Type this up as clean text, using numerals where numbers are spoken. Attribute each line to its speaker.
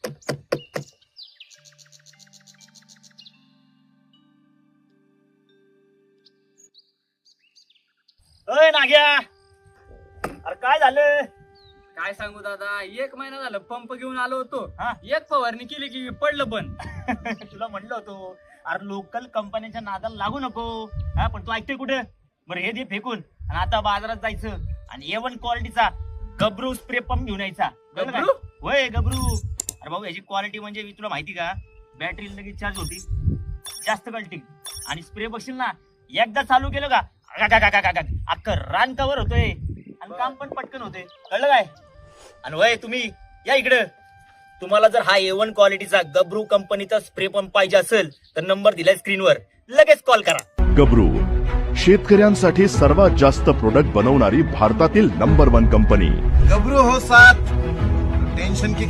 Speaker 1: अय नाग्या, अरे काय झालं?
Speaker 2: काय सांगू दादा, 1 महिना झालं पंप घेऊन आलो होतो.
Speaker 1: हा?
Speaker 2: एक फवारणी केली की पडलं बंद.
Speaker 1: तुला म्हणलं होतो अरे लोकल कंपन्यांच्या नादाला लागू नको. हा पण तू ऐकतोय कुठे? बरं हे दे फेकून आणि आता बाजारात जायचं आणि A1 क्वालिटीचा गबरू स्प्रे पंप घेऊन यायचा. कळलं काय?
Speaker 2: गबरू?
Speaker 1: होय गबरू. अरे भाऊ याची क्वालिटी म्हणजे तुला माहिती का, बॅटरी लगेच चार्ज होती, जास्त कल्टिंग आणि स्प्रे बघशील ना, एकदा चालू केलं का अख्खं रान कव्हर होतोय आणि काम पण पटकन होते. कळलं काय? आणि वय तुम्ही या इकडं, तुम्हाला जर हा A1 क्वालिटीचा गबरू कंपनीचा स्प्रे पंप पाहिजे असेल तर नंबर दिलाय स्क्रीनवर, लगेच कॉल करा.
Speaker 3: गबरू, शेतकऱ्यांसाठी सर्वात जास्त प्रोडक्ट बनवणारी भारतातील नंबर 1 कंपनी.
Speaker 4: गबरू हो साथ, टेंशन की